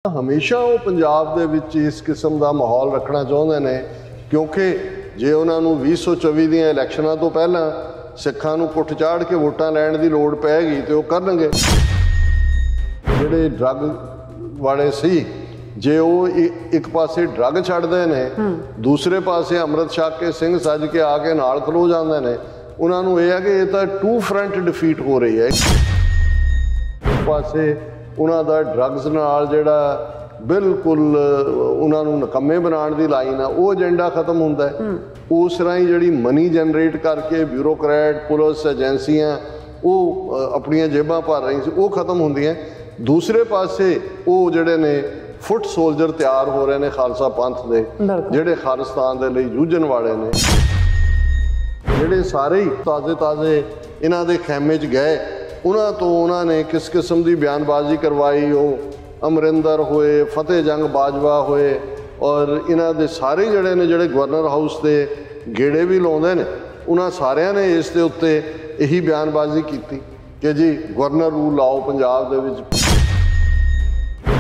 हमेशा वो पंजाब दे विच इस किस्म का माहौल रखना चाहते हैं, क्योंकि जे उन्होंने 2024 दी इलैक्शनां तो पहला सिखां नूं पुठ चाड़ के वोटां लैण दी लोड़ पैगी तो करनगे। जिहड़े ड्रग वाले सी जे वो एक पासे ड्रग छड्डदे ने, दूसरे पासे अमृत छक के सिंह सज के आके नाल खलो जांदे ने, उन्होंने यह है कि ये तो टू फ्रंट डिफीट हो रही है। एक पासे उन्हों का ड्रग्स नाल जिहड़ा बिल्कुल उन्होंने नकम्मे बनाने की लाइन है, वो एजेंडा खत्म होंदा है। उस राही जिहड़ी मनी जनरेट करके ब्यूरोक्रेट पुलिस एजेंसियां वो अपनियां जेबां भर रही सी, वो खत्म होंदियां। दूसरे पासे वो जिहड़े ने फुट सोल्जर तैयार हो रहे हैं खालसा पंथ दे, जिहड़े खालिस्तान दे लई जूझण वाले ने, जिहड़े सारे ही ताज़े ताज़े इन्हां दे खैमे च गए। उन्होंने किस किस्म की बयानबाजी करवाई, वो अमरिंदर होए, फतेह जंग बाजवा होए, और इन्हां दे सारे जिहड़े ने जिहड़े गवर्नर हाउस के गेड़े भी लाउंदे ने, उन्हां सारियां ने इस दे उत्ते यही बयानबाजी की कि जी गवर्नर रूल लाओ पंजाब दे विच।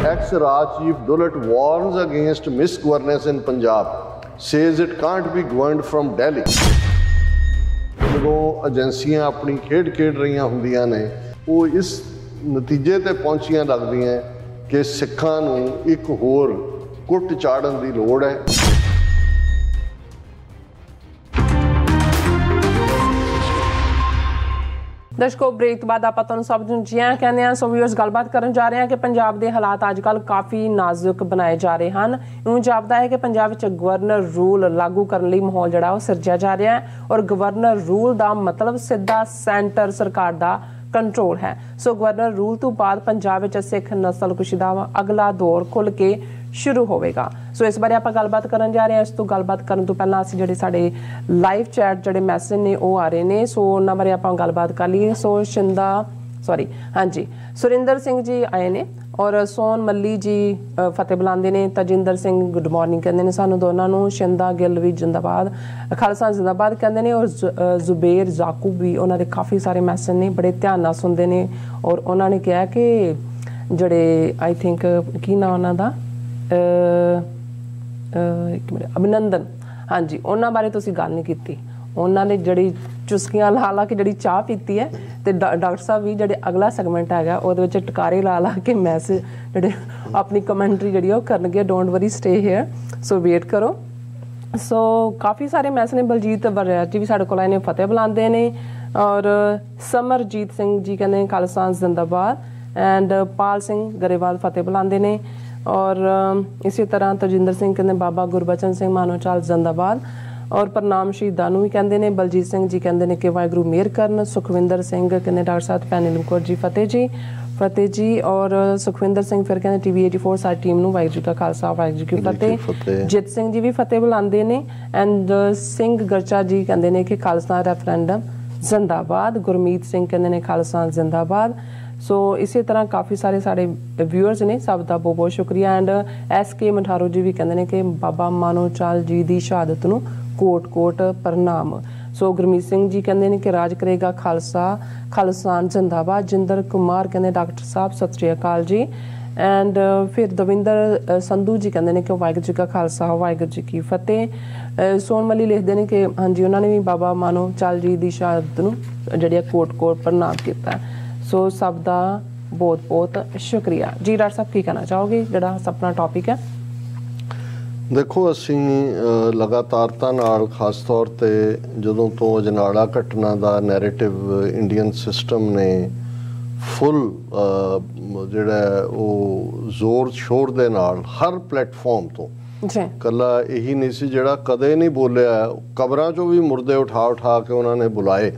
एक्स राज chief Dulat warns against misgovernance in Punjab, says it can't be governed from Delhi. जो एजेंसियां अपनी खेड खेड रही होंदियां ने, वो इस नतीजे ते पहुंचियां लगदियां कि सिखां नूं एक होर कुट चाड़न की लोड़ है। दर्शकों, ब्रेक तो बाद आप सब जी कहने हैं। सो व्यूअर्स, गलबात करन जा रहे हैं कि पंजाब के हालात अजकल काफ़ी नाजुक बनाए जा रहे हैं। यूँ जापदा है कि पंजाब विच गवर्नर रूल लागू करने लई माहौल जिहड़ा वो सिरजिया जा रहा है, और गवर्नर रूल का मतलब सीधा सेंटर सरकार का कंट्रोल है। सो गवर्नर रूल तो बाद पंजाब विच सिख नस्लकुशी का अगला दौर खुल के शुरू होगा। सो इस बारे आप गलबात करन जा रहे हैं। इस तो गलबात करन तो पहला असीं जिहड़े साडे लाइव चैट जिहड़े मैसेज ने वो आ रहे हैं, सो उन्हां बारे आप गलबात कर लीए। सो हाँ जी, सुरिंदर सिंह जी आए ने, और सोन मल्ली जी फतेह बुलाते हैं। तजिंदर सिंह गुड मॉर्निंग कहते हैं सानू दोनों। शिंदा गिल भी जिंदाबाद, खालसा जिंदाबाद कहते हैं। और जुबेर जाकूब भी, उन्होंने काफ़ी सारे मैसेज ने बड़े ध्यान नाल सुनते हैं, और उन्होंने कहा कि जिहड़े आई थिंक की नाम उन्हां दा एक मिनट अभिनंदन, हाँ जी, उन्होंने बारे तुसीं गल नहीं की। उन्होंने जिहड़ी चुस्कियां ला ला के जिहड़ी चाह पीती है, तो डॉक्टर साहब भी जिहड़े अगला सैगमेंट है उहदे विच टकारे ला ला के मैसेज जिहड़े अपनी कमेंटरी जिहड़ी ओह करनगे। Don't worry, stay here, so wait करो। सो काफ़ी सारे मैसेज ने। बलजीत वरिया जी भी साडे कोल आए ने, फतेह बुलाते हैं। और समरजीत सिंह जी कहते हैं खालसा जिंदाबाद, एंड पाल सिंह गरेवाल फतेह बुलाते हैं। और इसी तरह तजिंदर सिंह कहते बाबा गुरबचन सिंह मानोचाल जिंदाबाद, और प्रणाम शहीदां नूं भी कहते हैं। बलजीत सिंह जी कहते हैं कि वाहिगुरू मेहर करन। सुखविंदर सिंह कहते डॉक्टर साहब पैनल कौर जी फतेह जी। और सुखविंदर सिंह फिर कहते TV 84 सारी टीम नूं वाहिगुरू जी का खालसा वाहिगुरू जी की फतेह। जित सिंह जी भी फतेह बुलाते हैं। एंड सिंह गरचा जी कहते हैं कि खालसा रैफरेंडम जिंदाबाद। गुरमीत सिंह कहते हैं खालसा जिंदाबाद। सो इसी तरह काफ़ी सारे साढ़े व्यूअर्स ने, सब का बहुत बहुत शुक्रिया। एंड SK मठारो जी भी कहते हैं कि बाबा मानोचाल जी की शहादत नूं कोट कोट प्रणाम। सो गुरमीत सिंह जी कहते हैं कि राज करेगा खालसा, खालसान जिंदाबाद। जिंदर कुमार कहते डॉक्टर साहब सत श्री अकाल जी। एंड फिर दविंदर संधू जी कहते हैं कि वाहिगुरू जी का खालसा वाहिगुरू जी की फतेह। सोनमली लिखते हैं कि हाँ जी, उन्होंने भी बाबा मानोचाल जी की शहादत नूं जिहड़ी कोट कोट प्रणाम किया। सो सब का बहुत बहुत शुक्रिया जी। डॉक्टर साहब की कहना चाहोगे जिहड़ा अपना टॉपिक है? देखो, असी लगातारता नाल खास तौर ते जदों तो अजनाड़ा घटना का नैरेटिव इंडियन सिस्टम ने फुल जिहड़ा वो जोर शोर दे नाल हर प्लेटफॉर्म तो कला यही नहीं सी जिहड़ा कदे नहीं बोलिया। कबरां चों भी मुर्दे उठा उठा के उन्होंने बुलाए,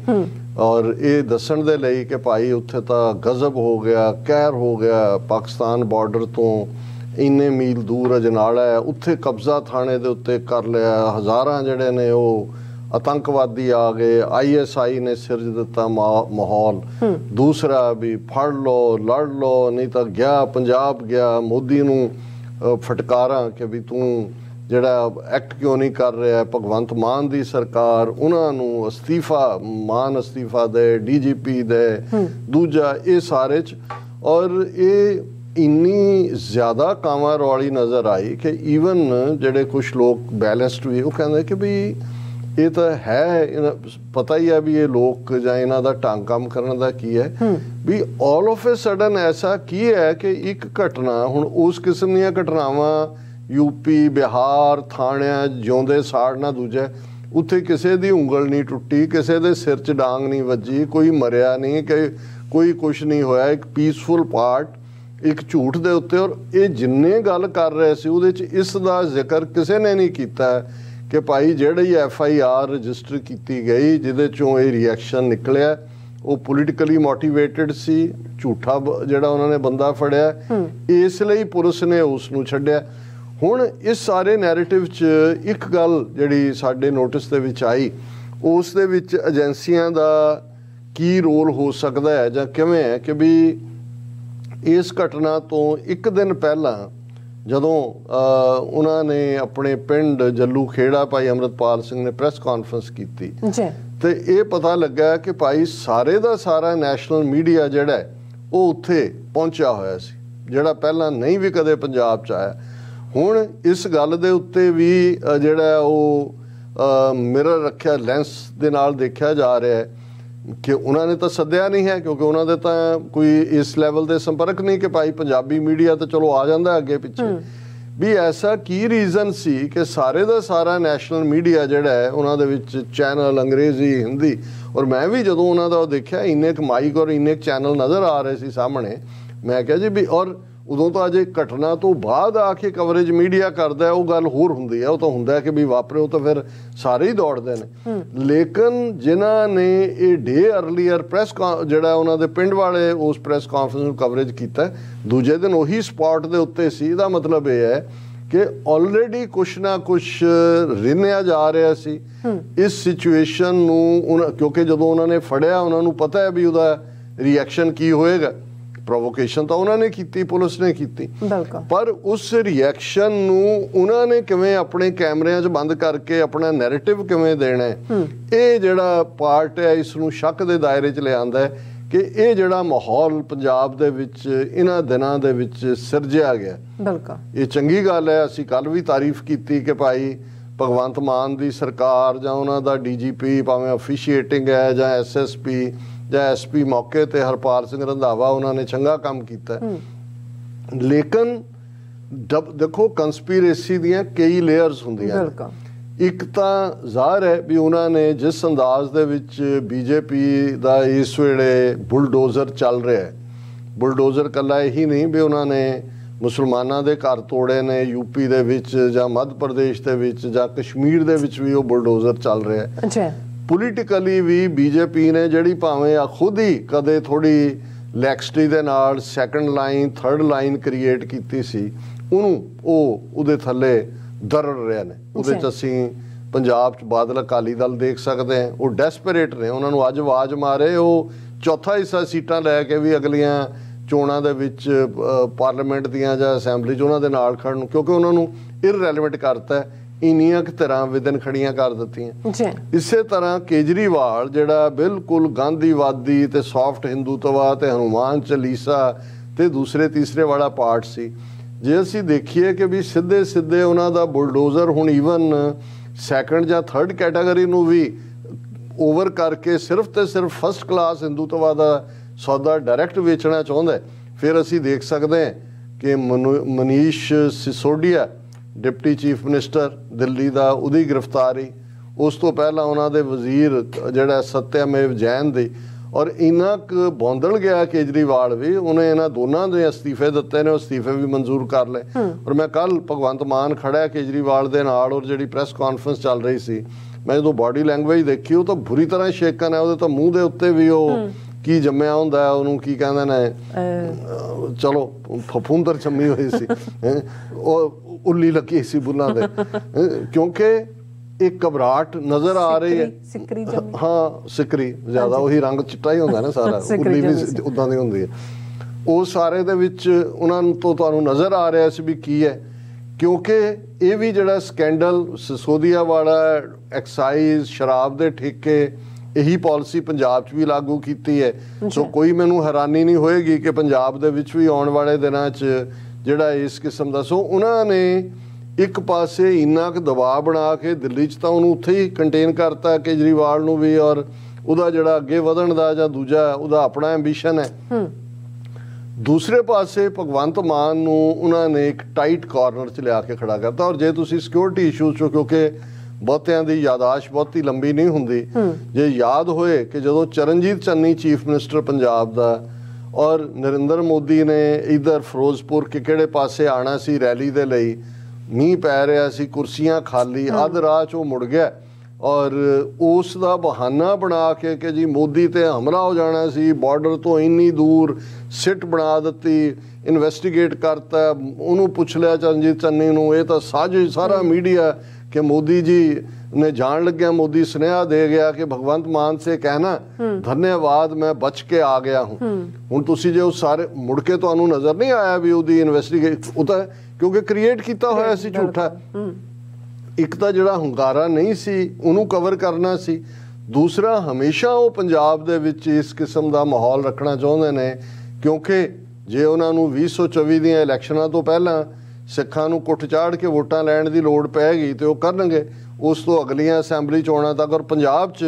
और ये दसन दे लई कि भाई उत्थे तां गजब हो गया, कहर हो गया। पाकिस्तान बॉर्डर तो इन्ने मील दूर अजनाड़ा है, उत्थे कब्जा थाने दे उत्ते कर लिया। हज़ारां जिहड़े ने वो आतंकवादी आ गए, ISI ने सिरज दिता माहौल। दूसरा भी फड़ लो लड़ लो, नहीं तो गया पंजाब गया। मोदी नूं फटकारा कि भी तू जिहड़ा एक्ट क्यों नहीं कर रहा है। भगवंत मान दी सरकार, उन्होंने अस्तीफा, मान अस्तीफा दे, DGP दे, दूजा ये सारे और ये ਇੰਨੀ ਜ਼ਿਆਦਾ ਕਾਵਾਂ ਰੌਲੀ ਨਜ਼ਰ ਆਈ ਕਿ ਈਵਨ ਜਿਹੜੇ ਕੁਛ ਲੋਕ ਬੈਲੈਂਸਡ ਵੀ ਉਹ ਕਹਿੰਦੇ ਕਿ ਵੀ ਇਹ ਤਾਂ ਹੈ, ਪਤਾ ਹੀ ਹੈ ਵੀ ਇਹ ਲੋਕ ਜਾਂ ਇਹਨਾਂ ਦਾ ਢੰਗ ਕੰਮ ਕਰਨ ਦਾ ਕੀ ਹੈ, ਵੀ ਆਲ ਆਫ ਏ ਸਡਨ ਐਸਾ ਕੀ ਹੈ ਕਿ ਇੱਕ ਘਟਨਾ, ਹੁਣ ਉਸ ਕਿਸਮ ਦੀਆਂ ਘਟਨਾਵਾਂ ਯੂਪੀ, ਬਿਹਾਰ, ਥਾਣਿਆਂ ਜਿਉਂਦੇ ਸਾੜਨਾ ਦੂਜਾ, ਉੱਥੇ ਕਿਸੇ ਦੀ ਉਂਗਲ ਨਹੀਂ ਟੁੱਟੀ, ਕਿਸੇ ਦੇ ਸਿਰ 'ਚ ਡਾਂਗ ਨਹੀਂ ਵੱਜੀ, ਕੋਈ ਮਰਿਆ ਨਹੀਂ, ਕਿ ਕੋਈ ਕੁਛ ਨਹੀਂ ਹੋਇਆ, ਇੱਕ ਪੀਸਫੁਲ ਪਾਰਟ ਇੱਕ ਝੂਠ ਦੇ ਉੱਤੇ। ਔਰ ਇਹ ਜਿੰਨੇ ਗੱਲ ਕਰ ਰਹੇ ਸੀ ਉਹਦੇ 'ਚ ਇਸ ਦਾ ਜ਼ਿਕਰ ਕਿਸੇ ਨੇ ਨਹੀਂ ਕੀਤਾ ਕਿ ਭਾਈ ਜਿਹੜੀ FIR ਰਜਿਸਟਰ ਕੀਤੀ ਗਈ ਜਿਹਦੇ 'ਚੋਂ ਇਹ ਰਿਐਕਸ਼ਨ ਨਿਕਲਿਆ ਉਹ ਪੋਲੀਟੀਕਲੀ ਮੋਟੀਵੇਟਡ ਸੀ, ਝੂਠਾ ਜਿਹੜਾ ਉਹਨਾਂ ਨੇ ਬੰਦਾ ਫੜਿਆ, ਇਸ ਲਈ ਪੁਲਿਸ ਨੇ ਉਸ ਨੂੰ ਛੱਡਿਆ। ਹੁਣ ਇਸ ਸਾਰੇ ਨੈਰੇਟਿਵ 'ਚ ਇੱਕ ਗੱਲ ਜਿਹੜੀ ਸਾਡੇ ਨੋਟਿਸ ਦੇ ਵਿੱਚ ਆਈ, ਉਸ ਦੇ ਵਿੱਚ ਏਜੰਸੀਆਂ ਦਾ ਕੀ ਰੋਲ ਹੋ ਸਕਦਾ ਹੈ ਜਾਂ ਕਿਵੇਂ ਹੈ ਕਿ ਵੀ ਇਸ ਘਟਨਾ ਤੋਂ ਇੱਕ ਦਿਨ ਪਹਿਲਾਂ ਜਦੋਂ ਉਹਨਾਂ ਨੇ ਆਪਣੇ ਪਿੰਡ ਜੱਲੂ ਖੇੜਾ ਭਾਈ ਅੰਮ੍ਰਿਤਪਾਲ ਸਿੰਘ ਨੇ ਪ੍ਰੈਸ ਕਾਨਫਰੰਸ ਕੀਤੀ ਤੇ ਇਹ ਪਤਾ ਲੱਗਾ ਕਿ ਭਾਈ ਸਾਰੇ ਦਾ ਸਾਰਾ ਨੈਸ਼ਨਲ ਮੀਡੀਆ ਜਿਹੜਾ ਹੈ ਉਹ ਉੱਥੇ ਪਹੁੰਚਿਆ ਹੋਇਆ ਸੀ, ਜਿਹੜਾ ਪਹਿਲਾਂ ਨਹੀਂ ਵੀ ਕਦੇ ਪੰਜਾਬ 'ਚ ਆਇਆ। ਹੁਣ ਇਸ ਗੱਲ ਦੇ ਉੱਤੇ ਵੀ ਜਿਹੜਾ ਉਹ ਮਿਰਰ ਰੱਖਿਆ, ਲੈਂਸ ਦੇ ਨਾਲ ਦੇਖਿਆ ਜਾ ਰਿਹਾ ਹੈ ਕਿ ਉਹਨਾਂ ਨੇ ਤਾਂ ਸੱਦਿਆ ਨਹੀਂ ਹੈ, ਕਿਉਂਕਿ ਉਹਨਾਂ ਦੇ ਤਾਂ ਕੋਈ ਇਸ ਲੈਵਲ ਦੇ ਸੰਪਰਕ ਨਹੀਂ ਕਿ ਭਾਈ ਪੰਜਾਬੀ ਮੀਡੀਆ ਤਾਂ ਚਲੋ ਆ ਜਾਂਦਾ ਅੱਗੇ ਪਿੱਛੇ। ਵੀ ਐਸਾ ਕੀ ਰੀਜ਼ਨ ਸੀ ਕਿ ਸਾਰੇ ਦਾ ਸਾਰਾ ਨੈਸ਼ਨਲ ਮੀਡੀਆ ਜਿਹੜਾ ਹੈ ਉਹਨਾਂ ਦੇ ਵਿੱਚ ਚੈਨਲ ਅੰਗਰੇਜ਼ੀ, ਹਿੰਦੀ, ਔਰ ਮੈਂ ਵੀ ਜਦੋਂ ਉਹਨਾਂ ਦਾ ਦੇਖਿਆ ਇੰਨੇ ਕੁ ਮਾਈਕ ਔਰ ਇੰਨੇ ਕੁ ਚੈਨਲ ਨਜ਼ਰ ਆ ਰਹੇ ਸੀ ਸਾਹਮਣੇ, ਮੈਂ ਕਿਹਾ ਜੀ ਵੀ, ਔਰ ਉਦੋਂ ਤਾਂ ਅਜੇ ਘਟਨਾ ਤੋਂ ਬਾਅਦ ਆ ਕੇ ਕਵਰੇਜ ਮੀਡੀਆ ਕਰਦਾ ਉਹ ਗੱਲ ਹੋਰ ਹੁੰਦੀ ਹੈ, ਉਹ ਤਾਂ ਹੁੰਦਾ ਕਿ ਵੀ ਵਾਪਰੇ, ਉਹ ਤਾਂ ਫਿਰ ਸਾਰੇ ਹੀ ਦੌੜਦੇ ਨੇ। ਲੇਕਿਨ ਜਿਨ੍ਹਾਂ ਨੇ ਇਹ ਡੇ ਅਰਲੀਅਰ ਪ੍ਰੈਸ ਜਿਹੜਾ ਉਹਨਾਂ ਦੇ ਪਿੰਡ ਵਾਲੇ ਉਸ ਪ੍ਰੈਸ ਕਾਨਫਰੰਸ ਨੂੰ ਕਵਰੇਜ ਕੀਤਾ, ਦੂਜੇ ਦਿਨ ਉਹੀ ਸਪੌਟ ਦੇ ਉੱਤੇ ਸੀ। ਇਹਦਾ ਮਤਲਬ ਇਹ ਹੈ ਕਿ ਆਲਰੇਡੀ ਕੁਛ ਨਾ ਕੁਛ ਰਿੰਨਿਆ ਜਾ ਰਿਹਾ ਸੀ ਇਸ ਸਿਚੁਏਸ਼ਨ ਨੂੰ, ਕਿਉਂਕਿ ਜਦੋਂ ਉਹਨਾਂ ਨੇ ਫੜਿਆ ਉਹਨਾਂ ਨੂੰ ਪਤਾ ਹੈ ਵੀ ਉਹਦਾ ਰਿਐਕਸ਼ਨ ਕੀ ਹੋਏਗਾ। ਪ੍ਰੋਵੋਕੇਸ਼ਨ ਤਾਂ ਉਹਨਾਂ ਨੇ ਕੀਤੀ, ਪੁਲਿਸ ਨੇ ਕੀਤੀ, ਪਰ ਉਸ ਰਿਐਕਸ਼ਨ ਨੂੰ ਉਹਨਾਂ ਨੇ ਕਿਵੇਂ ਆਪਣੇ ਕੈਮਰਿਆਂ 'ਚ ਬੰਦ ਕਰਕੇ ਆਪਣਾ ਨੈਰੇਟਿਵ ਕਿਵੇਂ ਦੇਣਾ ਹੈ, ਇਹ ਜਿਹੜਾ ਪਾਰਟ ਹੈ ਇਸ ਨੂੰ ਸ਼ੱਕ ਦੇ ਦਾਇਰੇ 'ਚ ਲਿਆਂਦਾ ਹੈ ਕਿ ਇਹ ਜਿਹੜਾ ਮਾਹੌਲ ਪੰਜਾਬ ਦੇ ਵਿੱਚ ਇਹਨਾਂ ਦਿਨਾਂ ਦੇ ਵਿੱਚ ਸਿਰਜਿਆ ਗਿਆ, ਇਹ ਚੰਗੀ ਗੱਲ ਹੈ। ਅਸੀਂ ਕੱਲ੍ਹ ਵੀ ਤਾਰੀਫ ਕੀਤੀ ਕਿ ਭਾਈ ਭਗਵੰਤ ਮਾਨ ਦੀ ਸਰਕਾਰ ਜਾਂ ਉਹਨਾਂ ਦਾ DGP ਭਾਵੇਂ ਅਫੀਸ਼ੀਏਟਿੰਗ ਹੈ ਜਾਂ SSP ਜਾਂ SP ਮੌਕੇ ਤੇ ਹਰਪਾਲ ਸਿੰਘ ਰੰਧਾਵਾ, ਉਹਨਾਂ ਨੇ ਚੰਗਾ ਕੰਮ ਕੀਤਾ। ਲੇਕਿਨ ਦੇਖੋ ਕੰਸਪੀਰੇਸੀ ਦੀਆਂ ਕਈ ਲੇਅਰਸ ਹੁੰਦੀਆਂ ਨੇ। ਇੱਕ ਤਾਂ ਜ਼ਾਹਰ ਹੈ ਵੀ ਉਹਨਾਂ ਨੇ ਜਿਸ ਅੰਦਾਜ਼ ਦੇ ਵਿੱਚ BJP ਦਾ ਇਸ ਵੇਲੇ ਬੁਲਡੋਜ਼ਰ ਚੱਲ ਰਿਹਾ ਹੈ, ਬੁਲਡੋਜ਼ਰ ਇਕੱਲਾ ਇਹੀ ਨਹੀਂ ਵੀ ਉਹਨਾਂ ਨੇ ਮੁਸਲਮਾਨਾਂ ਦੇ ਘਰ ਤੋੜੇ ਨੇ UP ਦੇ ਵਿੱਚ ਜਾਂ ਮੱਧ ਪ੍ਰਦੇਸ਼ ਦੇ ਵਿੱਚ ਜਾਂ ਕਸ਼ਮੀਰ ਦੇ ਵਿੱਚ ਵੀ ਉਹ ਬੁਲਡੋਜ਼ਰ ਚੱਲ ਰਿਹਾ ਹੈ। ਪੋਲੀਟੀਕਲੀ ਵੀ BJP ਨੇ ਜਿਹੜੀ ਭਾਵੇਂ ਖੁਦ ਹੀ ਕਦੇ ਥੋੜੀ ਲੈਕਸਟੀ ਦੇ ਨਾਲ second line, third line create ਕੀਤੀ ਸੀ, ਉਹਨੂੰ ਉਹਦੇ ਥੱਲੇ ਦਰੜ ਰਹੇ ਨੇ। ਉਹਦੇ 'ਚ ਅਸੀਂ ਪੰਜਾਬ 'ਚ ਬਾਦਲ ਅਕਾਲੀ ਦਲ ਦੇਖ ਸਕਦੇ ਹਾਂ, ਉਹ ਡੈਸਪਰੇਟ ਨੇ, ਉਹਨਾਂ ਨੂੰ ਅੱਜ ਆਵਾਜ਼ ਮਾਰੇ ਉਹ ਚੌਥਾ ਹਿੱਸਾ ਸੀਟਾਂ ਲੈ ਕੇ ਵੀ ਅਗਲੀਆਂ ਚੋਣਾਂ ਦੇ ਵਿੱਚ ਪਾਰਲੀਮੈਂਟ ਦੀਆਂ ਜਾਂ ਅਸੈਂਬਲੀ 'ਚ ਉਹਨਾਂ ਦੇ ਨਾਲ ਖੜਨ ਨੂੰ, ਕਿਉਂਕਿ ਉਹਨਾਂ ਨੂੰ ਇਰਰੈਲੇਵੈਂਟ ਕਰਤਾ, ਇੰਨੀਆਂ ਕੁ ਤਰ੍ਹਾਂ ਵਿਦਨ ਖੜੀਆਂ ਕਰ ਦਿੱਤੀਆਂ। ਇਸੇ ਤਰ੍ਹਾਂ ਕੇਜਰੀਵਾਲ ਜਿਹੜਾ ਬਿਲਕੁਲ ਗਾਂਧੀਵਾਦੀ ਤੇ ਸੌਫਟ ਹਿੰਦੂਤਵਾ ਤੇ ਹਨੂਮਾਨ ਚਾਲੀਸਾ ਤੇ ਦੂਸਰੇ ਤੀਸਰੇ ਵਾਲਾ ਪਾਰਟ ਸੀ, ਜੇ ਅਸੀਂ ਦੇਖੀਏ ਕਿ ਵੀ ਸਿੱਧੇ ਸਿੱਧੇ ਉਹਨਾਂ ਦਾ ਬੁਲਡੋਜ਼ਰ ਹੁਣ ਈਵਨ ਸੈਕੰਡ ਜਾਂ ਥਰਡ ਕੈਟਾਗਰੀ ਨੂੰ ਵੀ ਓਵਰ ਕਰਕੇ ਸਿਰਫ ਤੇ ਸਿਰਫ ਫਸਟ ਕਲਾਸ ਹਿੰਦੂਤਵਾ ਦਾ ਸੌਦਾ ਡਾਇਰੈਕਟ ਵੇਚਣਾ ਚਾਹੁੰਦਾ, ਫਿਰ ਅਸੀਂ ਦੇਖ ਸਕਦੇ ਹਾਂ ਕਿ Manish Sisodia deputy chief minister Delhi ਦਾ, ਉਹਦੀ ਗ੍ਰਿਫਤਾਰੀ, ਉਸ ਤੋਂ ਪਹਿਲਾਂ ਉਹਨਾਂ ਦੇ ਵਜ਼ੀਰ ਜਿਹੜਾ ਸਤਿਆਮੇਵ ਜੈਨ ਦੀ, ਔਰ ਇੰਨਾ ਕੁ ਬੌਂਦਲ ਗਿਆ ਕੇਜਰੀਵਾਲ ਵੀ, ਉਹਨੇ ਇਹਨਾਂ ਦੋਨਾਂ ਦੇ ਅਸਤੀਫੇ ਦਿੱਤੇ ਨੇ, ਉਹ ਅਸਤੀਫੇ ਵੀ ਮਨਜ਼ੂਰ ਕਰ ਲਏ। ਔਰ ਮੈਂ ਕੱਲ ਭਗਵੰਤ ਮਾਨ ਖੜਾ ਕੇਜਰੀਵਾਲ ਦੇ ਨਾਲ, ਔਰ ਜਿਹੜੀ ਪ੍ਰੈਸ ਕਾਨਫਰੰਸ ਚੱਲ ਰਹੀ ਸੀ, ਮੈਂ ਜਦੋਂ ਬਾਡੀ ਲੈਂਗੁਏਜ ਦੇਖੀ ਉਹ ਤਾਂ ਬੁਰੀ ਤਰ੍ਹਾਂ ਸ਼ੇਕਨ ਹੈ, ਉਹਦੇ ਤਾਂ ਮੂੰਹ ਦੇ ਉੱਤੇ ਵੀ ਉਹ ਕੀ ਜੰਮਿਆ ਹੁੰਦਾ, ਉਹਨੂੰ ਕੀ ਕਹਿੰਦੇ ਨੇ, ਚਲੋ ਫਫੂੰਦਰ ਜੰਮੀ ਹੋਈ ਸੀ, ਉਹ ਉੱਲੀ ਲੱਗੀ ਸੀ ਬੁੱਲਾਂ ਦੇ, ਕਿਉਂਕਿ ਇੱਕ ਘਬਰਾਹਟ ਨਜ਼ਰ ਆ ਰਹੀ ਹੈ। ਹਾਂ, ਸਿਕਰੀ ਜ਼ਿਆਦਾ, ਉਹੀ ਰੰਗ ਚਿੱਟਾ ਹੀ ਹੁੰਦਾ ਨਾ ਸਾਰਾ, ਉੱਲੀ ਵੀ ਉੱਦਾਂ ਦੀ ਹੁੰਦੀ ਹੈ। ਉਹ ਸਾਰੇ ਦੇ ਵਿੱਚ ਉਹਨਾਂ ਨੂੰ ਤੋਂ ਤੁਹਾਨੂੰ ਨਜ਼ਰ ਆ ਰਿਹਾ ਸੀ ਵੀ ਕੀ ਹੈ, ਕਿਉਂਕਿ ਇਹ ਵੀ ਜਿਹੜਾ ਸਕੈਂਡਲ ਸਿਸੋਦੀਆ ਵਾਲਾ, ਐਕਸਾਈਜ਼, ਸ਼ਰਾਬ ਦੇ ਠੇਕੇ, ਇਹੀ ਪਾਲਿਸੀ ਪੰਜਾਬ 'ਚ ਵੀ ਲਾਗੂ ਕੀਤੀ ਹੈ। ਸੋ ਕੋਈ ਮੈਨੂੰ ਹੈਰਾਨੀ ਨਹੀਂ ਹੋਏਗੀ ਕਿ ਪੰਜਾਬ ਦੇ ਵਿੱਚ ਵੀ ਆਉਣ ਵਾਲੇ ਦਿਨਾਂ 'ਚ ਜਿਹੜਾ ਇਸ ਕਿਸਮ ਦਾ, ਸੋ ਉਹਨਾਂ ਨੇ ਇੱਕ ਪਾਸੇ ਇੰਨਾ ਕੁ ਦਬਾਅ ਬਣਾ ਕੇ ਦਿੱਲੀ 'ਚ ਤਾਂ ਉਹਨੂੰ ਉੱਥੇ ਹੀ ਕੰਟੇਨ ਕਰਤਾ ਕੇਜਰੀਵਾਲ ਨੂੰ ਵੀ, ਔਰ ਉਹਦਾ ਜਿਹੜਾ ਅੱਗੇ ਵਧਣ ਦਾ ਜਾਂ ਦੂਜਾ ਉਹਦਾ ਆਪਣਾ ਐਂਬੀਸ਼ਨ ਹੈ। ਦੂਸਰੇ ਪਾਸੇ ਭਗਵੰਤ ਮਾਨ ਨੂੰ ਉਹਨਾਂ ਨੇ ਇੱਕ ਟਾਈਟ ਕਾਰਨਰ 'ਚ ਲਿਆ ਕੇ ਖੜਾ ਕਰਤਾ। ਔਰ ਜੇ ਤੁਸੀਂ ਸਿਕਿਉਰਿਟੀ ਇਸ਼ੂਜ਼ 'ਚੋਂ, ਕਿਉਂਕਿ ਬਹੁਤਿਆਂ ਦੀ ਯਾਦਾਸ਼ਤ ਬਹੁਤੀ ਲੰਬੀ ਨਹੀਂ ਹੁੰਦੀ, ਜੇ ਯਾਦ ਹੋਏ ਕਿ ਜਦੋਂ ਚਰਨਜੀਤ ਚੰਨੀ ਚੀਫ ਮਿਨਿਸਟਰ ਪੰਜਾਬ ਦਾ ਔਰ ਨਰਿੰਦਰ ਮੋਦੀ ਨੇ ਇੱਧਰ ਫਿਰੋਜ਼ਪੁਰ ਕਿਹੜੇ ਪਾਸੇ ਆਉਣਾ ਸੀ ਰੈਲੀ ਦੇ ਲਈ, ਮੀਂਹ ਪੈ ਰਿਹਾ ਸੀ, ਕੁਰਸੀਆਂ ਖਾਲੀ, ਅੱਧ ਰਾਹ 'ਚ ਉਹ ਮੁੜ ਗਿਆ ਔਰ ਉਸ ਦਾ ਬਹਾਨਾ ਬਣਾ ਕੇ ਕਿ ਜੀ ਮੋਦੀ ਤੇ ਹਮਲਾ ਹੋ ਜਾਣਾ ਸੀ, ਬਾਰਡਰ ਤੋਂ ਇੰਨੀ ਦੂਰ ਸਿੱਟ ਬਣਾ ਦਿੱਤੀ, ਇਨਵੈਸਟੀਗੇਟ ਕਰਤਾ, ਉਹਨੂੰ ਪੁੱਛ ਲਿਆ ਚਰਨਜੀਤ ਚੰਨੀ ਨੂੰ, ਇਹ ਤਾਂ ਸਾਜ਼ਿਸ਼ ਸਾਰਾ ਮੀਡੀਆ ਕਿ ਮੋਦੀ ਜੀ ਨੇ ਜਾਣ ਲੱਗਿਆ ਮੋਦੀ ਸੁਨੇਹਾ ਦੇ ਗਿਆ ਕਿ ਭਗਵੰਤ ਮਾਨ ਸੇ ਕਹਿਣਾ ਧੰਨਵਾਦ ਮੈਂ ਬਚ ਕੇ ਆ ਗਿਆ ਹੂੰ। ਹੁਣ ਤੁਸੀਂ ਜੇ ਉਹ ਸਾਰੇ ਮੁੜ ਕੇ ਤੁਹਾਨੂੰ ਨਜ਼ਰ ਨਹੀਂ ਆਇਆ ਵੀ ਉਹਦੀ ਇਨਵੈਸਟੀਗੇਟ, ਉਹ ਤਾਂ ਕਿਉਂਕਿ ਕ੍ਰੀਏਟ ਕੀਤਾ ਹੋਇਆ ਸੀ ਝੂਠਾ। ਇੱਕ ਤਾਂ ਜਿਹੜਾ ਹੁੰਗਾਰਾ ਨਹੀਂ ਸੀ ਉਹਨੂੰ ਕਵਰ ਕਰਨਾ ਸੀ, ਦੂਸਰਾ ਹਮੇਸ਼ਾ ਉਹ ਪੰਜਾਬ ਦੇ ਵਿੱਚ ਇਸ ਕਿਸਮ ਦਾ ਮਾਹੌਲ ਰੱਖਣਾ ਚਾਹੁੰਦੇ ਨੇ ਕਿਉਂਕਿ ਜੇ ਉਹਨਾਂ ਨੂੰ 2024 ਦੀਆਂ ਇਲੈਕਸ਼ਨਾਂ ਤੋਂ ਪਹਿਲਾਂ ਸਿੱਖਾਂ ਨੂੰ ਕੁੱਟ ਚਾੜ ਕੇ ਵੋਟਾਂ ਲੈਣ ਦੀ ਲੋੜ ਪੈਗੀ ਤੇ ਉਹ ਕਰਨਗੇ ਉਸ ਤੋਂ ਅਗਲੀਆਂ ਅਸੈਂਬਲੀ ਚੋਣਾਂ ਤੱਕ। ਔਰ ਪੰਜਾਬ 'ਚ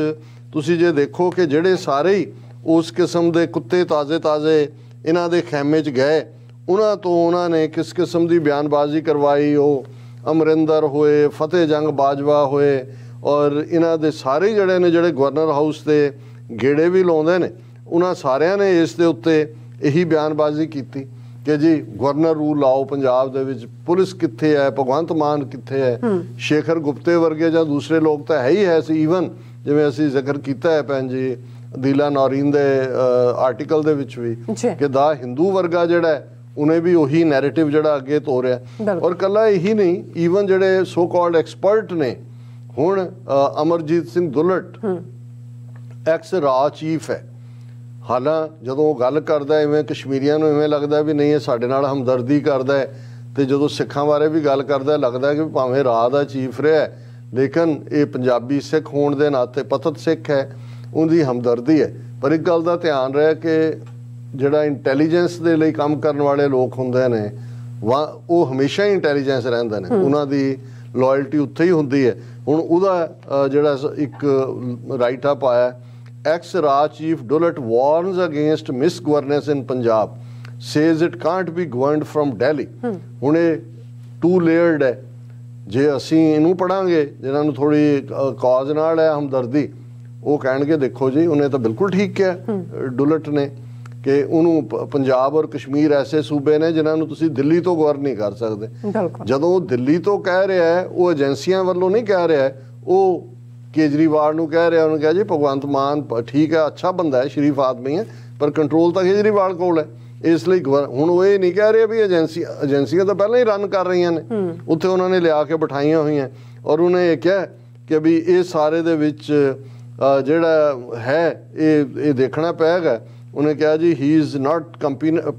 ਤੁਸੀਂ ਜੇ ਦੇਖੋ ਕਿ ਜਿਹੜੇ ਸਾਰੇ ਹੀ ਉਸ ਕਿਸਮ ਦੇ ਕੁੱਤੇ ਤਾਜ਼ੇ ਇਹਨਾਂ ਦੇ ਖੈਮੇ 'ਚ ਗਏ, ਉਹਨਾਂ ਤੋਂ ਉਹਨਾਂ ਨੇ ਕਿਸ ਕਿਸਮ ਦੀ ਬਿਆਨਬਾਜ਼ੀ ਕਰਵਾਈ, ਉਹ ਅਮਰਿੰਦਰ ਹੋਏ, ਫਤਿਹ ਜੰਗ ਬਾਜਵਾ ਹੋਏ ਔਰ ਇਹਨਾਂ ਦੇ ਸਾਰੇ ਜਿਹੜੇ ਨੇ ਜਿਹੜੇ ਗਵਰਨਰ ਹਾਊਸ ਦੇ ਗੇੜੇ ਵੀ ਲਾਉਂਦੇ ਨੇ, ਉਹਨਾਂ ਸਾਰਿਆਂ ਨੇ ਇਸ ਦੇ ਉੱਤੇ ਇਹੀ ਬਿਆਨਬਾਜ਼ੀ ਕੀਤੀ ਕਿ ਜੀ ਗਵਰਨਰ ਰੂਲ ਲਾਓ ਪੰਜਾਬ ਦੇ ਵਿੱਚ, ਪੁਲਿਸ ਕਿੱਥੇ ਹੈ, ਭਗਵੰਤ ਮਾਨ ਕਿੱਥੇ ਹੈ, ਸ਼ੇਖਰ ਗੁਪਤੇ ਵਰਗੇ ਜਾਂ ਦੂਸਰੇ ਲੋਕ ਤਾਂ ਹੈ ਹੀ ਹੈ ਸੀ। ਈਵਨ ਜਿਵੇਂ ਅਸੀਂ ਜ਼ਿਕਰ ਕੀਤਾ ਹੈ ਭੈਣ ਜੀ ਅਦੀਲਾ ਨੌਰੀਨ ਦੇ ਆਰਟੀਕਲ ਦੇ ਵਿੱਚ ਵੀ ਕਿ ਦਾ ਹਿੰਦੂ ਵਰਗਾ ਜਿਹੜਾ ਉਹਨੇ ਵੀ ਉਹੀ ਨੈਰੇਟਿਵ ਜਿਹੜਾ ਅੱਗੇ ਤੋਰਿਆ। ਔਰ ਕੱਲਾ ਇਹੀ ਨਹੀਂ, ਈਵਨ ਜਿਹੜੇ ਸੋ ਕਾਲਡ ਐਕਸਪਰਟ ਨੇ, ਹੁਣ ਅਮਰਜੀਤ ਸਿੰਘ ਦੁੱਲਟ ਐਕਸ ਰਾ ਚੀਫ ਹੈ, ਹਾਲਾਂ ਜਦੋਂ ਉਹ ਗੱਲ ਕਰਦਾ ਇਵੇਂ ਕਸ਼ਮੀਰੀਆਂ ਨੂੰ ਇਵੇਂ ਲੱਗਦਾ ਵੀ ਨਹੀਂ ਇਹ ਸਾਡੇ ਨਾਲ ਹਮਦਰਦੀ ਕਰਦਾ ਹੈ, ਤੇ ਜਦੋਂ ਸਿੱਖਾਂ ਬਾਰੇ ਵੀ ਗੱਲ ਕਰਦਾ ਲੱਗਦਾ ਕਿ ਭਾਵੇਂ ਰਾਹ ਦਾ ਚੀਫ ਰਿਹਾ ਲੇਕਿਨ ਇਹ ਪੰਜਾਬੀ ਸਿੱਖ ਹੋਣ ਦੇ ਨਾਤੇ ਪਤਤ ਸਿੱਖ ਹੈ, ਉਹਦੀ ਹਮਦਰਦੀ ਹੈ। ਪਰ ਇੱਕ ਗੱਲ ਦਾ ਧਿਆਨ ਰਹੇ ਕਿ ਜਿਹੜਾ ਇੰਟੈਲੀਜੈਂਸ ਦੇ ਲਈ ਕੰਮ ਕਰਨ ਵਾਲੇ ਲੋਕ ਹੁੰਦੇ ਨੇ ਉਹ ਹਮੇਸ਼ਾ ਹੀ ਇੰਟੈਲੀਜੈਂਸ ਰਹਿੰਦੇ ਨੇ, ਉਹਨਾਂ ਦੀ ਲਾਇਲਟੀ ਉੱਥੇ ਹੀ ਹੁੰਦੀ ਹੈ। ਹੁਣ ਉਹਦਾ ਜਿਹੜਾ ਇੱਕ ਰਾਈਟ ਅਪ ਆਇਆ, ex Ra chief Dullett warns against misgovernance in Punjab, says it can't be governed from Delhi। ਹੁਣ ਇਹ ਟੂ ਲੇਅਰਡ ਹੈ, ਜੇ ਅਸੀਂ ਇਹਨੂੰ ਪੜਾਂਗੇ ਜਿਹਨਾਂ ਨੂੰ ਥੋੜੀ ਕਾਜ਼ ਨਾਲ ਹੈ ਹਮਦਰਦੀ, ਉਹ ਕਹਿਣਗੇ ਦੇਖੋ ਜੀ ਉਹਨੇ ਤਾਂ ਬਿਲਕੁਲ ਠੀਕ ਕਿਹਾ ਡੁਲਟ ਨੇ ਕਿ ਉਹਨੂੰ ਪੰਜਾਬ ਔਰ ਕਸ਼ਮੀਰ ਐਸੇ ਸੂਬੇ ਨੇ ਜਿਨ੍ਹਾਂ ਨੂੰ ਤੁਸੀਂ ਦਿੱਲੀ ਤੋਂ ਗਵਰਨ ਨਹੀਂ ਕਰ ਸਕਦੇ। ਜਦੋਂ ਉਹ ਦਿੱਲੀ ਤੋਂ ਕਹਿ ਰਿਹਾ ਹੈ, ਉਹ ਏਜੰਸੀਆਂ ਵੱਲੋਂ ਨਹੀਂ ਕਹਿ ਰਿਹਾ, ਉਹ ਕੇਜਰੀਵਾਲ ਨੂੰ ਕਹਿ ਰਿਹਾ। ਉਹਨੂੰ ਕਿਹਾ ਜੀ ਭਗਵੰਤ ਮਾਨ ਠੀਕ ਹੈ, ਅੱਛਾ ਬੰਦਾ ਹੈ, ਸ਼ਰੀਫ ਆਦਮੀ ਹੈ, ਪਰ ਕੰਟਰੋਲ ਤਾਂ ਕੇਜਰੀਵਾਲ ਕੋਲ ਹੈ। ਇਸ ਲਈ ਹੁਣ ਉਹ ਇਹ ਨਹੀਂ ਕਹਿ ਰਹੇ ਵੀ ਏਜੰਸੀਆਂ ਤਾਂ ਪਹਿਲਾਂ ਹੀ ਰਨ ਕਰ ਰਹੀਆਂ ਨੇ, ਉੱਥੇ ਉਹਨਾਂ ਨੇ ਲਿਆ ਕੇ ਬਿਠਾਈਆਂ ਹੋਈਆਂ। ਔਰ ਉਹਨੇ ਇਹ ਕਿਹਾ ਕਿ ਵੀ ਇਹ ਸਾਰੇ ਦੇ ਵਿੱਚ ਜਿਹੜਾ ਹੈ ਇਹ ਦੇਖਣਾ ਪਏਗਾ। ਉਹਨੇ ਕਿਹਾ ਜੀ he is not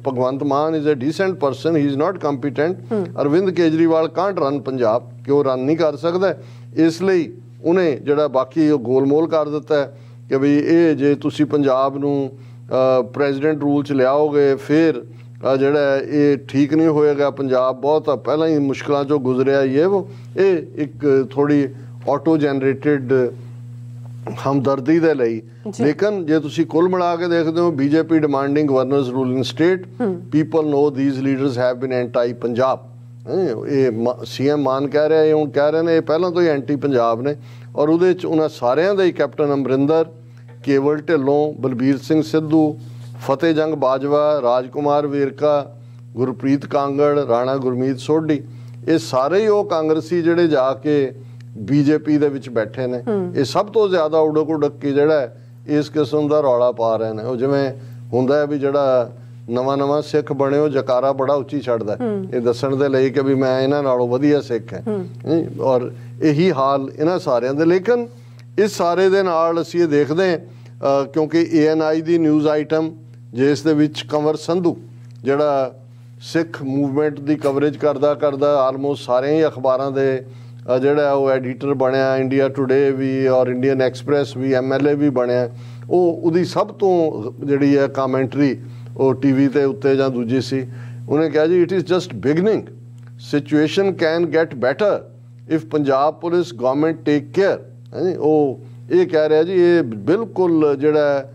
Bhagwant Mann is a decent person, he is not competent. Arvind Kejriwal can't run Punjab, ਕਿ ਉਹ ਰਨ ਨਹੀਂ ਕਰ ਸਕਦਾ। ਇਸ ਲਈ ਉਹਨੇ ਜਿਹੜਾ ਬਾਕੀ ਉਹ ਗੋਲਮੋਲ ਕਰ ਦਿੱਤਾ ਹੈ ਕਿ ਵੀ ਇਹ ਜੇ ਤੁਸੀਂ ਪੰਜਾਬ ਨੂੰ ਪ੍ਰੈਜ਼ੀਡੈਂਟ ਰੂਲ 'ਚ ਲਿਆਓਗੇ ਫਿਰ ਜਿਹੜਾ ਇਹ ਠੀਕ ਨਹੀਂ ਹੋਏਗਾ, ਪੰਜਾਬ ਬਹੁਤ ਪਹਿਲਾਂ ਹੀ ਮੁਸ਼ਕਲਾਂ 'ਚੋਂ ਗੁਜ਼ਰਿਆ ਇਹ ਇੱਕ ਥੋੜ੍ਹੀ ਆਟੋ ਜਨਰੇਟਿਡ ਹਮਦਰਦੀ ਦੇ ਲਈ। ਲੇਕਿਨ ਜੇ ਤੁਸੀਂ ਕੁੱਲ ਮਿਲਾ ਕੇ ਦੇਖਦੇ ਹੋ, BJP demanding governors rule in state, people know these leaders have been anti Punjab. ਇਹ ਸੀਐਮ ਮਾਨ ਕਹਿ ਰਿਹਾ, ਇਹ ਹੁਣ ਕਹਿ ਰਹੇ ਨੇ ਇਹ ਪਹਿਲਾਂ ਤੋਂ ਹੀ ਐਂਟੀ ਪੰਜਾਬ ਨੇ। ਔਰ ਉਹਦੇ 'ਚ ਉਹਨਾਂ ਸਾਰਿਆਂ ਦਾ ਹੀ ਕੈਪਟਨ ਅਮਰਿੰਦਰ, ਕੇਵਲ ਢਿੱਲੋਂ, ਬਲਬੀਰ ਸਿੰਘ ਸਿੱਧੂ, ਫਤਿਹ ਜੰਗ ਬਾਜਵਾ, ਰਾਜਕੁਮਾਰ ਵੇਰਕਾ, ਗੁਰਪ੍ਰੀਤ ਕਾਂਗੜ, ਰਾਣਾ ਗੁਰਮੀਤ ਸੋਢੀ, ਇਹ ਸਾਰੇ ਹੀ ਉਹ ਕਾਂਗਰਸੀ ਜਿਹੜੇ ਜਾ ਕੇ ਬੀਜੇਪੀ ਦੇ ਵਿੱਚ ਬੈਠੇ ਨੇ। ਇਹ ਸਭ ਤੋਂ ਜ਼ਿਆਦਾ ਉਡਕ ਉਡਕ ਕੇ ਜਿਹੜਾ ਇਸ ਕਿਸਮ ਦਾ ਰੌਲਾ ਪਾ ਰਹੇ ਨੇ। ਉਹ ਜਿਵੇਂ ਹੁੰਦਾ ਹੈ ਵੀ ਜਿਹੜਾ ਨਵਾਂ ਸਿੱਖ ਬਣੇ ਉਹ ਜਕਾਰਾ ਬੜਾ ਉੱਚੀ ਛੱਡਦਾ ਇਹ ਦੱਸਣ ਦੇ ਲਈ ਕਿ ਵੀ ਮੈਂ ਇਹਨਾਂ ਨਾਲੋਂ ਵਧੀਆ ਸਿੱਖ ਹੈ। ਔਰ ਇਹੀ ਹਾਲ ਇਹਨਾਂ ਸਾਰਿਆਂ ਦੇ। ਲੇਕਿਨ ਇਸ ਸਾਰੇ ਦੇ ਨਾਲ ਅਸੀਂ ਇਹ ਦੇਖਦੇ ਹਾਂ ਕਿਉਂਕਿ ANI ਦੀ ਨਿਊਜ਼ ਆਈਟਮ ਜਿਸ ਦੇ ਵਿੱਚ ਕੰਵਰ ਸੰਧੂ ਜਿਹੜਾ ਸਿੱਖ ਮੂਵਮੈਂਟ ਦੀ ਕਵਰੇਜ ਕਰਦਾ ਆਲਮੋਸਟ ਸਾਰੇ ਹੀ ਅਖਬਾਰਾਂ ਦੇ ਜਿਹੜਾ ਉਹ ਐਡੀਟਰ ਬਣਿਆ ਇੰਡੀਆ ਟੁਡੇ ਵੀ ਔਰ ਇੰਡੀਅਨ ਐਕਸਪ੍ਰੈਸ ਵੀ MLA ਵੀ ਬਣਿਆ ਉਹਦੀ ਸਭ ਤੋਂ ਜਿਹੜੀ ਹੈ ਕਾਮੈਂਟਰੀ ਉਹ TV ਤੇ ਉੱਤੇ ਜਾਂ ਦੂਜੀ ਸੀ ਉਹਨੇ ਕਿਹਾ ਜੀ it is just beginning situation can get better if Punjab police government take care ਹੈ ਉਹ ਇਹ ਕਹਿ ਰਿਹਾ ਜੀ ਇਹ ਬਿਲਕੁਲ ਜਿਹੜਾ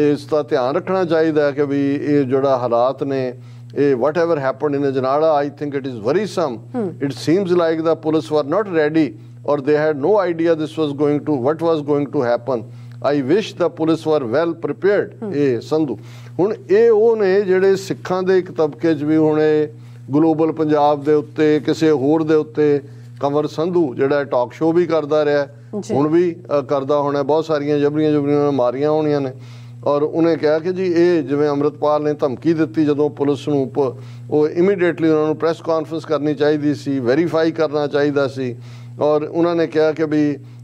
ਇਸ ਦਾ ਧਿਆਨ ਰੱਖਣਾ ਚਾਹੀਦਾ ਕਿ ਵੀ ਇਹ ਜਿਹੜਾ ਹਾਲਾਤ ਨੇ whatever happened in Ajnala, I think it is worrisome. It seems like the police were not ready or they had no idea what was going to happen. I wish the police were well prepared. ਇਹ ਸੰਧੂ ਹੁਣ ਇਹ ਉਹ ਨੇ ਜਿਹੜੇ ਸਿੱਖਾਂ ਦੇ ਇੱਕ ਤਬਕੇ 'ਚ ਵੀ ਹੁਣ ਇਹ ਗਲੋਬਲ ਪੰਜਾਬ ਦੇ ਉੱਤੇ ਕਿਸੇ ਹੋਰ ਦੇ ਉੱਤੇ ਕੰਵਰ ਸੰਧੂ ਜਿਹੜਾ ਟਾਕ ਸ਼ੋਅ ਵੀ ਕਰਦਾ ਰਿਹਾ ਹੁਣ ਵੀ ਕਰਦਾ ਹੋਣਾ ਬਹੁਤ ਸਾਰੀਆਂ ਜਬਰੀਆਂ ਮਾਰੀਆਂ ਹੋਣੀਆਂ ਨੇ ਔਰ ਉਹਨੇ ਕਿਹਾ ਕਿ ਜੀ ਇਹ ਜਿਵੇਂ ਅੰਮ੍ਰਿਤਪਾਲ ਨੇ ਧਮਕੀ ਦਿੱਤੀ ਜਦੋਂ ਪੁਲਿਸ ਨੂੰ ਉਹ ਇਮੀਡੀਏਟਲੀ ਉਹਨਾਂ ਨੂੰ ਪ੍ਰੈਸ ਕਾਨਫਰੰਸ ਕਰਨੀ ਚਾਹੀਦੀ ਸੀ ਵੈਰੀਫਾਈ ਕਰਨਾ ਚਾਹੀਦਾ ਸੀ ਔਰ ਉਹਨਾਂ ਨੇ ਕਿਹਾ ਕਿ ਵੀ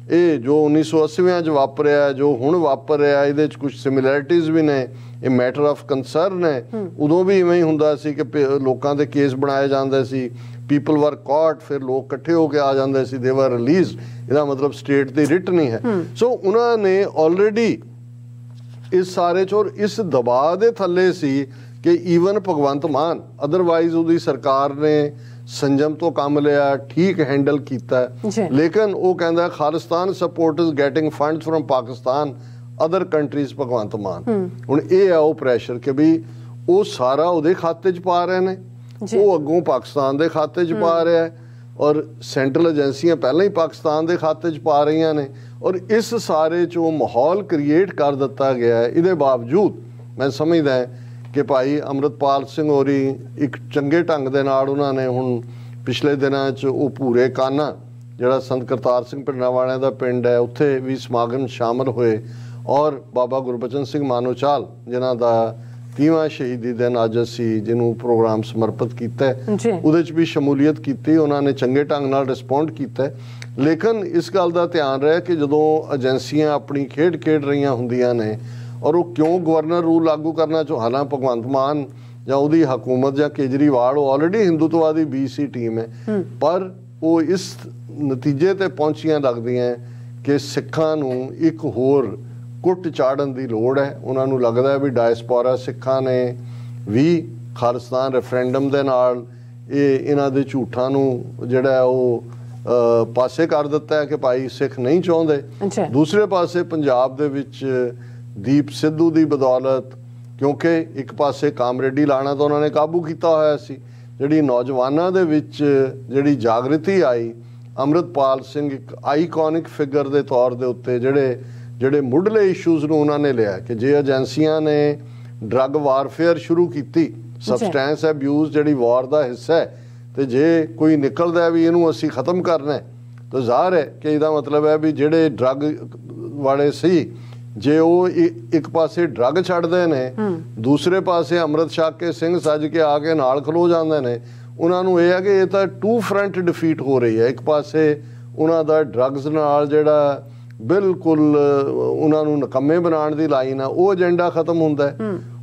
ਇਹ ਜੋ 1980 'ਚ ਵਾਪਰਿਆ ਜੋ ਹੁਣ ਵਾਪਰ ਰਿਹਾ ਇਹਦੇ 'ਚ ਕੁਝ ਸਿਮਿਲੈਰਿਟੀਜ਼ ਵੀ ਨੇ ਇਹ ਮੈਟਰ ਆਫ ਕੰਸਰਨ ਹੈ ਉਦੋਂ ਵੀ ਇਵੇਂ ਹੀ ਹੁੰਦਾ ਸੀ ਕਿ ਲੋਕਾਂ ਦੇ ਕੇਸ ਬਣਾਏ ਜਾਂਦੇ ਸੀ ਪੀਪਲ ਵਰ ਕਾਟ ਫਿਰ ਲੋਕ ਇਕੱਠੇ ਹੋ ਕੇ ਆ ਜਾਂਦੇ ਸੀ ਦੇ ਵਰ ਰਿਲੀਜ਼ਡ ਇਹਦਾ ਮਤਲਬ ਸਟੇਟ ਦੀ ਰਿਟ ਨਹੀਂ ਹੈ ਸੋ ਉਹਨਾਂ ਨੇ ਆਲਰੇਡੀ ਇਸ ਸਾਰੇ ਚੋਰ ਇਸ ਦਬਾਅ ਦੇ ਥੱਲੇ ਸੀ ਕਿ ਈਵਨ ਭਗਵੰਤ ਮਾਨ ਅਦਰਵਾਈਜ਼ ਉਹਦੀ ਸਰਕਾਰ ਨੇ ਸੰਜਮ ਤੋਂ ਕੰਮ ਲਿਆ ਠੀਕ ਹੈਂਡਲ ਕੀਤਾ ਲੇਕਿਨ ਉਹ ਕਹਿੰਦਾ Khalistan support is getting funds from Pakistan other countries Bhagwant Mann ਹੁਣ ਇਹ ਆ ਉਹ ਪ੍ਰੈਸ਼ਰ ਕਿ ਵੀ ਉਹ ਸਾਰਾ ਉਹਦੇ ਖਾਤੇ 'ਚ ਪਾ ਰਹੇ ਨੇ ਉਹ ਅੱਗੋਂ ਪਾਕਿਸਤਾਨ ਦੇ ਖਾਤੇ 'ਚ ਪਾ ਰਿਹਾ ਹੈ ਔਰ ਸੈਂਟਰਲ ਏਜੰਸੀਆਂ ਪਹਿਲਾਂ ਹੀ ਪਾਕਿਸਤਾਨ ਦੇ ਖਾਤੇ 'ਚ ਪਾ ਰਹੀਆਂ ਨੇ ਔਰ ਇਸ ਸਾਰੇ 'ਚ ਉਹ ਮਾਹੌਲ ਕ੍ਰੀਏਟ ਕਰ ਦਿੱਤਾ ਗਿਆ ਹੈ ਇਹਦੇ ਬਾਵਜੂਦ ਮੈਂ ਸਮਝਦਾ ਕਿ ਭਾਈ ਅੰਮ੍ਰਿਤਪਾਲ ਸਿੰਘ ਹੋਰੀ ਇੱਕ ਚੰਗੇ ਢੰਗ ਦੇ ਨਾਲ ਉਹਨਾਂ ਨੇ ਹੁਣ ਪਿਛਲੇ ਦਿਨਾਂ 'ਚ ਉਹ ਭੂਰੇ ਕਾਨਾ ਜਿਹੜਾ ਸੰਤ ਕਰਤਾਰ ਸਿੰਘ ਪਿੰਡਾਂ ਵਾਲਿਆਂ ਦਾ ਪਿੰਡ ਹੈ ਉੱਥੇ ਵੀ ਸਮਾਗਮ ਸ਼ਾਮਲ ਹੋਏ ਔਰ ਬਾਬਾ ਗੁਰਬਚਨ ਸਿੰਘ ਮਾਨੋਚਾਲ ਜਿਨ੍ਹਾਂ ਦਾ 30ਵਾਂ ਸ਼ਹੀਦੀ ਦਿਨ ਅੱਜ ਅਸੀਂ ਜਿਹਨੂੰ ਪ੍ਰੋਗਰਾਮ ਸਮਰਪਿਤ ਕੀਤਾ ਉਹਦੇ 'ਚ ਵੀ ਸ਼ਮੂਲੀਅਤ ਕੀਤੀ ਉਹਨਾਂ ਨੇ ਚੰਗੇ ਢੰਗ ਨਾਲ ਰਿਸਪੌਂਡ ਕੀਤਾ ਲੇਕਿਨ ਇਸ ਗੱਲ ਦਾ ਧਿਆਨ ਰਿਹਾ ਕਿ ਜਦੋਂ ਏਜੰਸੀਆਂ ਆਪਣੀ ਖੇਡ ਰਹੀਆਂ ਹੁੰਦੀਆਂ ਨੇ ਔਰ ਉਹ ਕਿਉਂ ਗਵਰਨਰ ਰੂਲ ਲਾਗੂ ਕਰਨਾ ਚਾਹੁੰਦਾ ਭਗਵੰਤ ਮਾਨ ਜਾਂ ਉਹਦੀ ਹਕੂਮਤ ਜਾਂ ਕੇਜਰੀਵਾਲ ਉਹ ਆਲਰੇਡੀ ਹਿੰਦੂਤਵਾਦੀ BC ਟੀਮ ਹੈ ਪਰ ਉਹ ਇਸ ਨਤੀਜੇ ਤੇ ਪਹੁੰਚੀਆਂ ਲੱਗਦੀਆਂ ਕਿ ਸਿੱਖਾਂ ਨੂੰ ਇੱਕ ਹੋਰ ਕੁੱਟ ਚਾੜਨ ਦੀ ਲੋੜ ਹੈ ਉਹਨਾਂ ਨੂੰ ਲੱਗਦਾ ਵੀ ਡਾਇਸਪੋਰਾ ਸਿੱਖਾਂ ਨੇ ਵੀ ਖਾਲਿਸਤਾਨ ਰੈਫਰੈਂਡਮ ਦੇ ਨਾਲ ਇਹਨਾਂ ਦੇ ਝੂਠਾਂ ਨੂੰ ਜਿਹੜਾ ਉਹ ਪਾਸੇ ਕਰ ਦਿੱਤਾ ਹੈ ਕਿ ਭਾਈ ਸਿੱਖ ਨਹੀਂ ਚਾਹੁੰਦੇ ਦੂਸਰੇ ਪਾਸੇ ਪੰਜਾਬ ਦੇ ਵਿੱਚ ਦੀਪ ਸਿੱਧੂ ਦੀ ਬਦੌਲਤ ਕਿਉਂਕਿ ਇੱਕ ਪਾਸੇ ਕਾਮਰੇਡੀ ਲਾਣਾ ਤਾਂ ਉਹਨਾਂ ਨੇ ਕਾਬੂ ਕੀਤਾ ਹੋਇਆ ਸੀ ਜਿਹੜੀ ਨੌਜਵਾਨਾਂ ਦੇ ਵਿੱਚ ਜਿਹੜੀ ਜਾਗਰਤੀ ਆਈ ਅੰਮ੍ਰਿਤਪਾਲ ਸਿੰਘ ਇੱਕ ਆਈਕੋਨਿਕ ਫਿਗਰ ਦੇ ਤੌਰ ਦੇ ਉੱਤੇ ਜਿਹੜੇ ਮੁੱਢਲੇ ਇਸ਼ੂਜ਼ ਨੂੰ ਉਹਨਾਂ ਨੇ ਲਿਆ ਕਿ ਜੇ ਏਜੰਸੀਆਂ ਨੇ ਡਰੱਗ ਵਾਰਫੇਅਰ ਸ਼ੁਰੂ ਕੀਤੀ ਸਬਸਟੈਂਸ ਐਬਿਊਜ਼ ਜਿਹੜੀ ਵਾਰ ਦਾ ਹਿੱਸਾ ਹੈ ਤੇ ਜੇ ਕੋਈ ਨਿਕਲਦਾ ਵੀ ਇਹਨੂੰ ਅਸੀਂ ਖਤਮ ਕਰਨਾ ਤਾਂ ਜ਼ਾਹਰ ਹੈ ਕਿ ਇਹਦਾ ਮਤਲਬ ਹੈ ਵੀ ਜਿਹੜੇ ਡਰੱਗ ਵਾਲੇ ਸੀ ਜੇ ਉਹ ਇੱਕ ਪਾਸੇ ਡਰੱਗ ਛੱਡਦੇ ਨੇ ਦੂਸਰੇ ਪਾਸੇ ਅੰਮ੍ਰਿਤ ਛਕ ਕੇ ਸਿੰਘ ਸੱਜ ਕੇ ਆ ਕੇ ਨਾਲ ਖਲੋ ਜਾਂਦੇ ਨੇ ਉਹਨਾਂ ਨੂੰ ਇਹ ਹੈ ਕਿ ਇਹ ਤਾਂ ਟੂ ਫਰੰਟ ਡਿਫੀਟ ਹੋ ਰਹੀ ਹੈ ਇੱਕ ਪਾਸੇ ਉਹਨਾਂ ਦਾ ਡਰੱਗਸ ਨਾਲ ਜਿਹੜਾ ਬਿਲਕੁਲ ਉਹਨਾਂ ਨੂੰ ਨਕੰਮੇ ਬਣਾਉਣ ਦੀ ਲਾਈਨ ਆ ਉਹ ਏਜੰਡਾ ਖਤਮ ਹੁੰਦਾ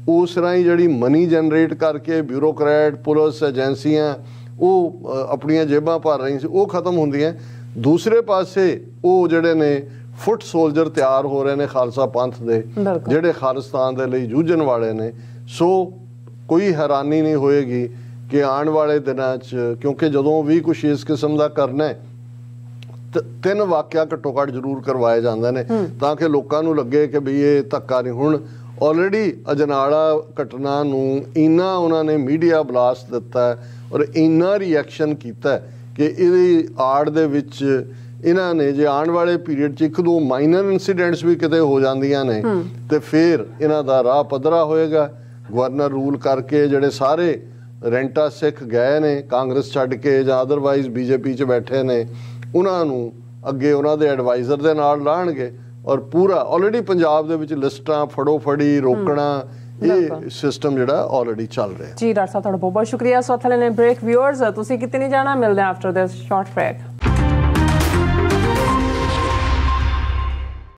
ਉਸ ਰਾਹੀਂ ਜਿਹੜੀ ਮਨੀ ਜਨਰੇਟ ਕਰਕੇ ਬਿਊਰੋਕਰੈਟ ਪੁਲਿਸ ਏਜੰਸੀਆਂ ਉਹ ਆਪਣੀਆਂ ਜੇਬਾਂ ਭਰ ਰਹੀਆਂ ਸੀ ਉਹ ਖਤਮ ਹੁੰਦੀਆਂ ਦੂਸਰੇ ਪਾਸੇ ਉਹ ਜਿਹੜੇ ਨੇ ਫੁੱਟ ਸੋਲਜਰ ਤਿਆਰ ਹੋ ਰਹੇ ਨੇ ਖਾਲਸਾ ਪੰਥ ਦੇ ਜਿਹੜੇ ਖਾਲਿਸਤਾਨ ਦੇ ਲਈ ਜੂਝਣ ਵਾਲੇ ਨੇ ਸੋ ਕੋਈ ਹੈਰਾਨੀ ਨਹੀਂ ਹੋਏਗੀ ਕਿ ਆਉਣ ਵਾਲੇ ਦਿਨਾਂ 'ਚ ਕਿਉਂਕਿ ਜਦੋਂ ਵੀ ਕੁਛ ਇਸ ਕਿਸਮ ਦਾ ਕਰਨਾ ਤਿੰਨ ਵਾਕਿਆ ਘੱਟੋ ਘੱਟ ਜ਼ਰੂਰ ਕਰਵਾਏ ਜਾਂਦੇ ਨੇ ਤਾਂ ਕਿ ਲੋਕਾਂ ਨੂੰ ਲੱਗੇ ਕਿ ਵੀ ਇਹ ਧੱਕਾ ਨਹੀਂ ਹੁਣ ਆਲਰੇਡੀ ਅਜਨਾਲਾ ਘਟਨਾ ਨੂੰ ਇੰਨਾ ਉਹਨਾਂ ਨੇ ਮੀਡੀਆ ਬਲਾਸਟ ਦਿੱਤਾ ਔਰ ਇੰਨਾ ਰਿਐਕਸ਼ਨ ਕੀਤਾ ਕਿ ਇਹਦੀ ਆੜ ਦੇ ਵਿੱਚ ਇਹਨਾਂ ਨੇ ਜੇ ਆਉਣ ਵਾਲੇ ਪੀਰੀਅਡ 'ਚ ਇੱਕ ਦੋ ਮਾਈਨਰ ਇਨਸੀਡੈਂਟਸ ਵੀ ਕਿਤੇ ਹੋ ਜਾਂਦੀਆਂ ਨੇ ਤੇ ਫਿਰ ਇਹਨਾਂ ਦਾ ਰਾਹ ਪੱਧਰਾ ਹੋਏਗਾ ਗਵਰਨਰ ਰੂਲ ਕਰਕੇ ਜਿਹੜੇ ਸਾਰੇ ਰੈਂਟਾ ਸਿੱਖ ਗਏ ਨੇ ਕਾਂਗਰਸ ਛੱਡ ਕੇ ਜਾਂ ਅਦਰਵਾਈਜ਼ BJP 'ਚ ਬੈਠੇ ਨੇ ਉਹਨਾਂ ਨੂੰ ਅੱਗੇ ਉਹਨਾਂ ਦੇ ਐਡਵਾਈਜ਼ਰ ਦੇ ਨਾਲ ਲਾਣਗੇ ਔਰ ਪੂਰਾ ਆਲਰੇਡੀ ਪੰਜਾਬ ਦੇ ਵਿੱਚ ਲਿਸਟਾਂ ਫੜੋ ਫੜੀ ਰੋਕਣਾ ਇਹ ਸਿਸਟਮ ਜਿਹੜਾ ਆਲਰੇਡੀ ਚੱਲ ਰਿਹਾ ਜੀ ਡਾਕਟਰ ਸਾਹਿਬ ਤੁਹਾਡਾ ਬਹੁਤ ਬਹੁਤ ਸ਼ੁਕਰੀਆ ਸੋ ਥਲੇ ਨੇ ਬ੍ਰੇਕ ਵਿਊਅਰਸ ਤੁਸੀਂ ਕਿਤੇ ਨਹੀਂ ਜਾਣਾ ਮਿਲਦੇ ਆਫਟਰ ਦਿਸ ਸ਼ਾਰਟ ਬ੍ਰੇਕ